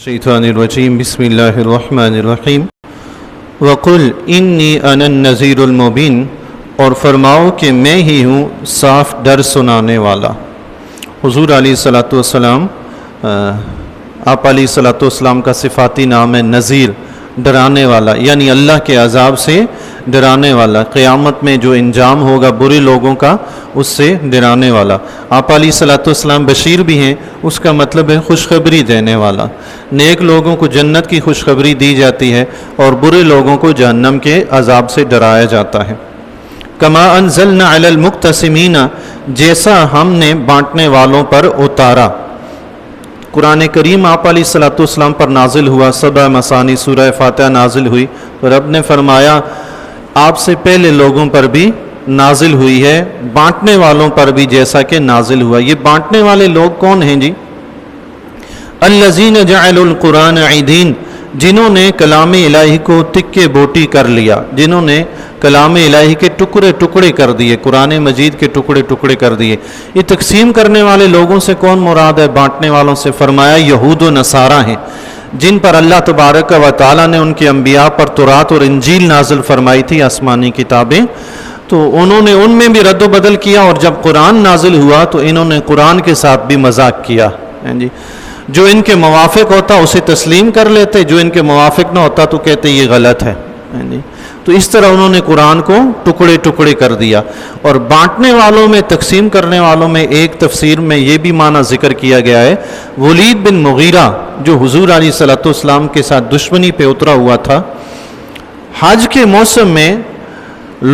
الشیطان الرجیم بسم اللہ الرحمن الرحیم وقل انی انا النذیر المبین، اور فرماؤ کہ میں ہی ہوں صاف ڈر سنانے والا۔ حضور علیہ الصلوۃ والسلام، آپ علیہ الصلوۃ والسلام کا صفاتی نام ہے نذیر، ڈرانے والا، یعنی اللہ کے عذاب سے ڈرانے والا، قیامت میں جو انجام ہوگا برے لوگوں کا اس سے ڈرانے والا۔ آپ علیہ الصلوۃ والسلام بشیر بھی ہیں، اس کا مطلب ہے خوشخبری دینے والا۔ نیک لوگوں کو جنت کی خوشخبری دی جاتی ہے اور برے لوگوں کو جہنم کے عذاب سے ڈرایا جاتا ہے۔ کما انزلنا علی المقتسمین، جیسا ہم نے بانٹنے والوں پر اتارا۔ قرآن کریم آپ علیہ الصلوۃ والسلام پر نازل ہوا، 7 مثانی سورہ فاتحہ نازل ہوئی، اور رب نے فرمایا آپ سے پہلے لوگوں پر بھی نازل ہوئی ہے، بانٹنے والوں پر بھی جیسا کہ نازل ہوا۔ یہ بانٹنے والے لوگ کون ہیں جی؟ الذین جعلوا القرآن عیدین، جنہوں نے کلام الہی کو تکے بوٹی کر لیا، جنہوں نے کلام الہی کے ٹکڑے ٹکڑے کر دیے، قرآن مجید کے ٹکڑے ٹکڑے کر دیے۔ یہ تقسیم کرنے والے لوگوں سے کون مراد ہے؟ بانٹنے والوں سے فرمایا یہود و نصارہ ہیں، جن پر اللہ تبارک و تعالیٰ نے ان کے انبیاء پر تورات اور انجیل نازل فرمائی تھی، آسمانی کتابیں، تو انہوں نے ان میں بھی رد و بدل کیا، اور جب قرآن نازل ہوا تو انہوں نے قرآن کے ساتھ بھی مذاق کیا جی۔ جو ان کے موافق ہوتا اسے تسلیم کر لیتے، جو ان کے موافق نہ ہوتا تو کہتے یہ غلط ہے جی۔ تو اس طرح انہوں نے قرآن کو ٹکڑے ٹکڑے کر دیا۔ اور بانٹنے والوں میں، تقسیم کرنے والوں میں ایک تفسیر میں یہ بھی معنی ذکر کیا گیا ہے، ولید بن مغیرہ جو حضور علیہ الصلوۃ والسلام کے ساتھ دشمنی پہ اترا ہوا تھا، حج کے موسم میں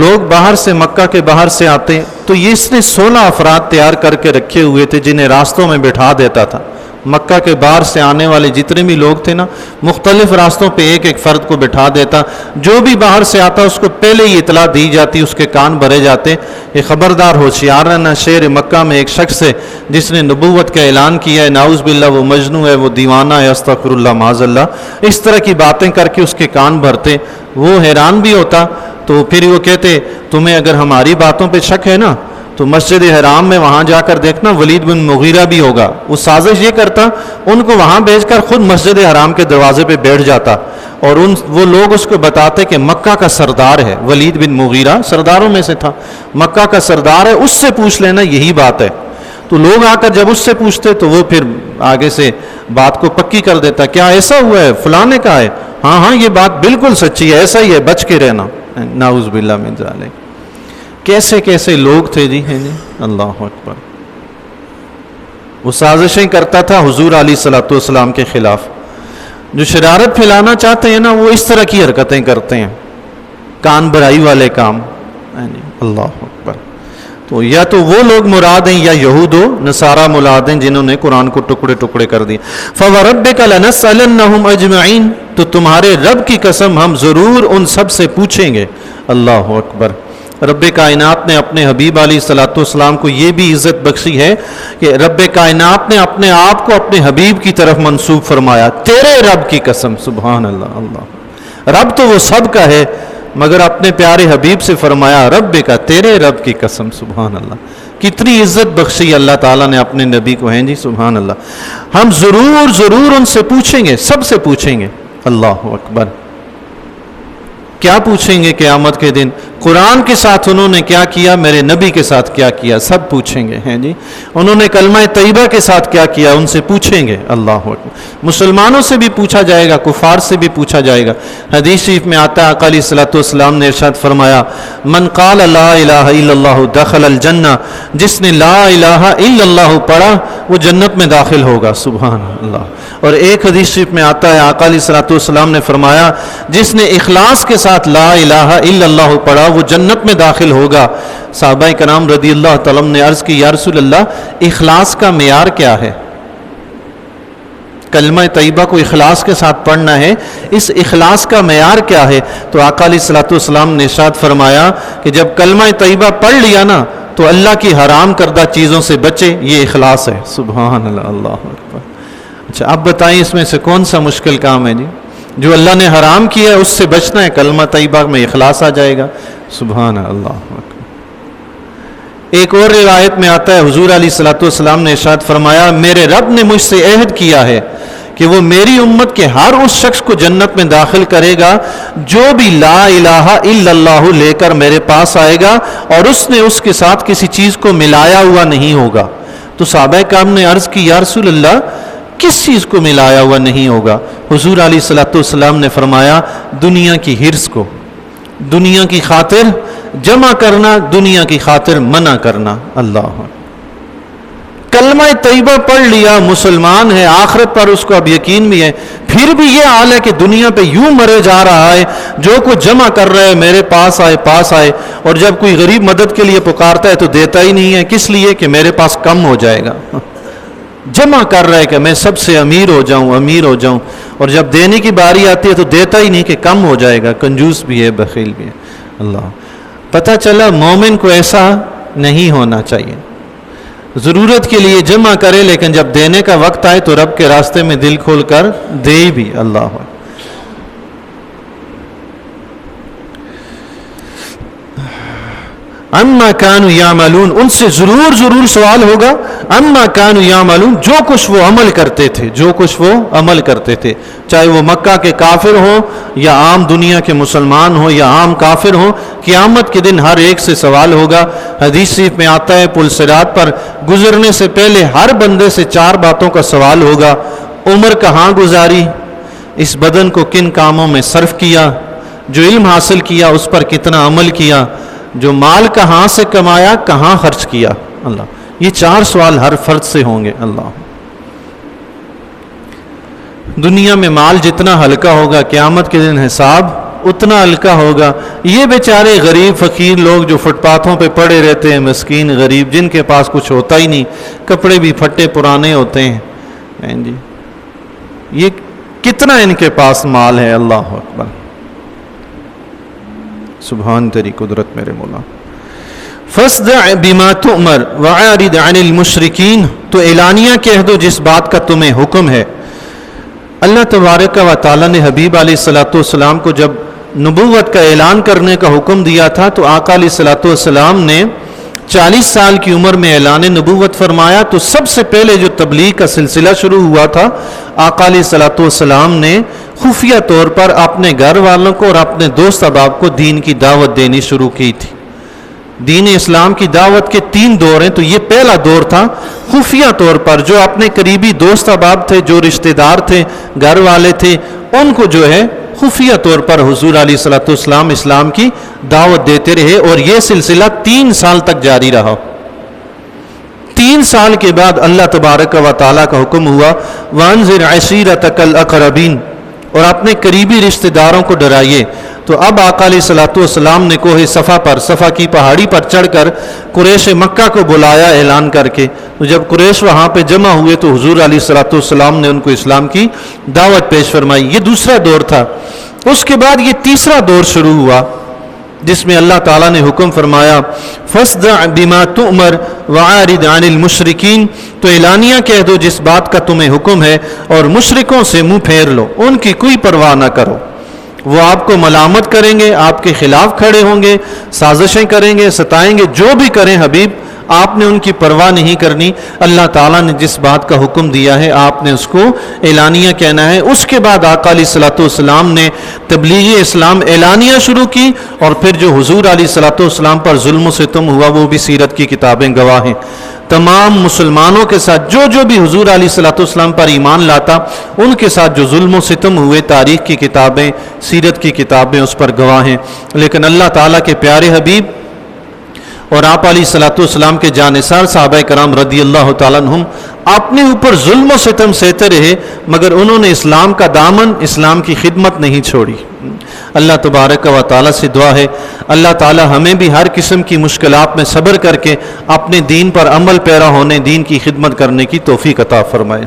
لوگ باہر سے، مکہ کے باہر سے آتے تو یہ اس نے 16 افراد تیار کر کے رکھے ہوئے تھے جنہیں راستوں میں بٹھا دیتا تھا۔ مکہ کے باہر سے آنے والے جتنے بھی لوگ تھے نا، مختلف راستوں پہ ایک ایک فرد کو بٹھا دیتا، جو بھی باہر سے آتا اس کو پہلے ہی اطلاع دی جاتی، اس کے کان بھرے جاتے، یہ خبردار ہوشیار رہنا، شہر مکہ میں ایک شخص ہے جس نے نبوت کا اعلان کیا ہے، نعوذ باللہ وہ مجنون ہے، وہ دیوانہ ہے، استغفر اللہ معاذ اللہ، اس طرح کی باتیں کر کے اس کے کان بھرتے۔ وہ حیران بھی ہوتا، تو پھر وہ کہتے تمہیں اگر ہماری باتوں پہ شک ہے نا تو مسجد حرام میں وہاں جا کر دیکھنا ولید بن مغیرہ بھی ہوگا۔ وہ سازش یہ کرتا، ان کو وہاں بھیج کر خود مسجد حرام کے دروازے پہ بیٹھ جاتا، اور وہ لوگ اس کو بتاتے کہ مکہ کا سردار ہے ولید بن مغیرہ، سرداروں میں سے تھا، مکہ کا سردار ہے، اس سے پوچھ لینا یہی بات ہے۔ تو لوگ آ کر جب اس سے پوچھتے تو وہ پھر آگے سے بات کو پکی کر دیتا، کیا ایسا ہوا ہے؟ فلاں نے کہا ہے، ہاں ہاں یہ بات بالکل سچی ہے، ایسا ہی ہے، بچ کے رہنا، نعوذ باللہ من ذالک۔ کیسے کیسے لوگ تھے جی، ہیں جی، اللہ اکبر۔ وہ سازشیں کرتا تھا حضور علیہ الصلوۃ والسلام کے خلاف۔ جو شرارت پھیلانا چاہتے ہیں نا وہ اس طرح کی حرکتیں کرتے ہیں، کان بھرائی والے کام، اللہ اکبر۔ تو یا تو وہ لوگ مراد ہیں یا یہود و نصارہ مراد ہیں جنہوں نے قرآن کو ٹکڑے ٹکڑے کر دیے۔ فَوَرَبِّكَ لَنَسْأَلَنَّهُمْ أَجْمَعِينَ، تو تمہارے رب کی قسم ہم ضرور ان سب سے پوچھیں گے، اللہ اکبر۔ رب کائنات نے اپنے حبیب علیہ الصلوۃ والسلام کو یہ بھی عزت بخشی ہے کہ رب کائنات نے اپنے آپ کو اپنے حبیب کی طرف منسوب فرمایا، تیرے رب کی قسم، سبحان اللہ۔ اللہ رب تو وہ سب کا ہے، مگر اپنے پیارے حبیب سے فرمایا رب کا، تیرے رب کی قسم، سبحان اللہ۔ کتنی عزت بخشی اللہ تعالیٰ نے اپنے نبی کو، ہیں جی، سبحان اللہ۔ ہم ضرور ضرور ان سے پوچھیں گے، سب سے پوچھیں گے، اللہ اکبر۔ کیا پوچھیں گے قیامت کے دن؟ قرآن کے ساتھ انہوں نے کیا کیا، میرے نبی کے ساتھ کیا کیا، سب پوچھیں گے، ہیں جی۔ انہوں نے کلمہ طیبہ کے ساتھ کیا کیا، ان سے پوچھیں گے، اللہ اکبر۔ مسلمانوں سے بھی پوچھا جائے گا، کفار سے بھی پوچھا جائے گا۔ حدیث شریف میں آتا ہے، آقا علیہ الصلوۃ والسلام نے ارشاد فرمایا، من قال لا الہ الا اللہ دخل الجنہ، جس نے لا الہ الا اللہ پڑھا وہ جنت میں داخل ہوگا، سبحان اللہ۔ اور ایک حدیث شریف میں آتا ہے، آقا علیہ الصلوۃ والسلام نے فرمایا، جس نے اخلاص کے ساتھ لا الہ الا اللہ پڑھا وہ جنت میں داخل ہوگا۔ صحابہ کرام رضی اللہ تعالیٰ نے عرض کی، یا رسول اللہ اخلاص کا معیار کیا ہے؟ کلمہ طیبہ کو اخلاص کے ساتھ پڑھنا ہے، اس اخلاص کا معیار کیا ہے؟ تو آقا علیہ الصلوۃ والسلام نے ارشاد فرمایا کہ جب کلمہ طیبہ پڑھ لیا نا تو اللہ کی حرام کردہ چیزوں سے بچے، یہ اخلاص ہے، سبحان اللہ، اللہ اکبر۔ اچھا اب بتائیں اس میں سے کون سا مشکل کام ہے جی؟ جو اللہ نے حرام کیا ہے اس سے بچنا ہے، کلمہ طیبہ میں اخلاص آ جائے گا، سبحان اللہ اکبر۔ ایک اور روایت میں آتا ہے، حضور علیہ الصلوۃ والسلام نے ارشاد فرمایا، میرے رب نے مجھ سے عہد کیا ہے کہ وہ میری امت کے ہر اس شخص کو جنت میں داخل کرے گا جو بھی لا الہ الا اللہ لے کر میرے پاس آئے گا اور اس نے اس کے ساتھ کسی چیز کو ملایا ہوا نہیں ہوگا۔ تو صحابہ کرام نے عرض کی یا رسول اللہ کس چیز کو ملایا ہوا نہیں ہوگا؟ حضور علیہ الصلوۃ والسلام نے فرمایا دنیا کی حرص کو، دنیا کی خاطر جمع کرنا، دنیا کی خاطر منع کرنا۔ اللہ کلمہ طیبہ پڑھ لیا، مسلمان ہے، آخرت پر اس کو اب یقین بھی ہے، پھر بھی یہ حال ہے کہ دنیا پہ یوں مرے جا رہا ہے، جو کچھ جمع کر رہا ہے میرے پاس آئے، اور جب کوئی غریب مدد کے لیے پکارتا ہے تو دیتا ہی نہیں ہے، کس لیے کہ میرے پاس کم ہو جائے گا۔ جمع کر رہا ہے کہ میں سب سے امیر ہو جاؤں، اور جب دینے کی باری آتی ہے تو دیتا ہی نہیں کہ کم ہو جائے گا، کنجوس بھی ہے، بخیل بھی ہے۔ اللہ پتہ چلا مومن کو ایسا نہیں ہونا چاہیے، ضرورت کے لیے جمع کرے لیکن جب دینے کا وقت آئے تو رب کے راستے میں دل کھول کر دے بھی۔ اللہ اما کانوا یعملون، ان سے ضرور سوال ہوگا، اما کانوا یعملون، جو کچھ وہ عمل کرتے تھے، چاہے وہ مکہ کے کافر ہوں یا عام دنیا کے مسلمان ہوں یا عام کافر ہوں، قیامت کے دن ہر ایک سے سوال ہوگا۔ حدیث شریف میں آتا ہے پل صراط پر گزرنے سے پہلے ہر بندے سے 4 باتوں کا سوال ہوگا۔ عمر کہاں گزاری، اس بدن کو کن کاموں میں صرف کیا، جو علم حاصل کیا اس پر کتنا عمل کیا، جو مال کہاں سے کمایا، کہاں خرچ کیا۔ اللہ یہ 4 سوال ہر فرد سے ہوں گے۔ اللہ دنیا میں مال جتنا ہلکا ہوگا قیامت کے دن حساب اتنا ہلکا ہوگا۔ یہ بیچارے غریب فقیر لوگ جو فٹ پاتھوں پہ پڑے رہتے ہیں، مسکین غریب جن کے پاس کچھ ہوتا ہی نہیں، کپڑے بھی پھٹے پرانے ہوتے ہیں جی، یہ کتنا ان کے پاس مال ہے۔ اللہ اکبر، سبحان تیری قدرت میرے مولا۔ فَاصْدَعْ بِمَا تُؤْمَرْ وَعَارِضْ عَنِ الْمُشْرِكِينَ، تو اعلانیہ کہہ دو جس بات کا تمہیں حکم ہے۔ اللہ تبارک و تعالیٰ نے حبیب علیہ الصلوۃ والسلام کو جب نبوت کا اعلان کرنے کا حکم دیا تھا تو آقا علیہ الصلوۃ والسلام نے 40 سال کی عمر میں اعلان نبوت فرمایا، تو سب سے پہلے جو تبلیغ کا سلسلہ شروع ہوا تھا آقا علیہ الصلوۃ والسلام نے خفیہ طور پر اپنے گھر والوں کو اور اپنے دوست احباب کو دین کی دعوت دینی شروع کی تھی۔ دین اسلام کی دعوت کے 3 دور ہیں، تو یہ پہلا دور تھا خفیہ طور پر، جو اپنے قریبی دوست احباب تھے، جو رشتہ دار تھے، گھر والے تھے، ان کو جو ہے خفیہ طور پر حضور علیہ الصلوۃ والسلام اسلام کی دعوت دیتے رہے، اور یہ سلسلہ 3 سال تک جاری رہا۔ 3 سال کے بعد اللہ تبارک و تعالیٰ کا حکم ہوا وَأَنذِرْ عَشِيرَتَكَ الْأَقْرَبِينَ، اور اپنے قریبی رشتہ داروں کو ڈرائیے۔ تو اب آقا علیہ الصلوۃ والسلام نے کوہ صفا کی پہاڑی پر چڑھ کر قریش مکہ کو بلایا اعلان کر کے، تو جب قریش وہاں پہ جمع ہوئے تو حضور علیہ الصلوۃ والسلام نے ان کو اسلام کی دعوت پیش فرمائی۔ یہ دوسرا دور تھا۔ اس کے بعد یہ تیسرا دور شروع ہوا جس میں اللہ تعالیٰ نے حکم فرمایا فَاصْدَعْ بِمَا تُؤْمَرْ وَعَارِضْ عَنِ الْمُشْرِكِينَ، تو اعلانیہ کہہ دو جس بات کا تمہیں حکم ہے، اور مشرکوں سے منہ پھیر لو، ان کی کوئی پرواہ نہ کرو۔ وہ آپ کو ملامت کریں گے، آپ کے خلاف کھڑے ہوں گے، سازشیں کریں گے، ستائیں گے، جو بھی کریں حبیب آپ نے ان کی پرواہ نہیں کرنی۔ اللہ تعالیٰ نے جس بات کا حکم دیا ہے آپ نے اس کو اعلانیہ کہنا ہے۔ اس کے بعد آقا علیہ الصلوۃ والسلام نے تبلیغ اسلام اعلانیہ شروع کی، اور پھر جو حضور علیہ الصلوۃ والسلام پر ظلم و ستم ہوا وہ بھی سیرت کی کتابیں گواہ ہیں۔ تمام مسلمانوں کے ساتھ جو بھی حضور علیہ الصلوۃ والسلام پر ایمان لاتا ان کے ساتھ جو ظلم و ستم ہوئے، تاریخ کی کتابیں، سیرت کی کتابیں اس پر گواہ ہیں۔ لیکن اللہ تعالیٰ کے پیارے حبیب اور آپ علیہ الصلوۃ والسلام کے جانثار صحابہ کرام رضی اللہ تعالیٰ عنہم اپنے اوپر ظلم و ستم سہتے رہے، مگر انہوں نے اسلام کا دامن، اسلام کی خدمت نہیں چھوڑی۔ اللہ تبارک و تعالیٰ سے دعا ہے اللہ تعالیٰ ہمیں بھی ہر قسم کی مشکلات میں صبر کر کے اپنے دین پر عمل پیرا ہونے، دین کی خدمت کرنے کی توفیق عطا فرمائے۔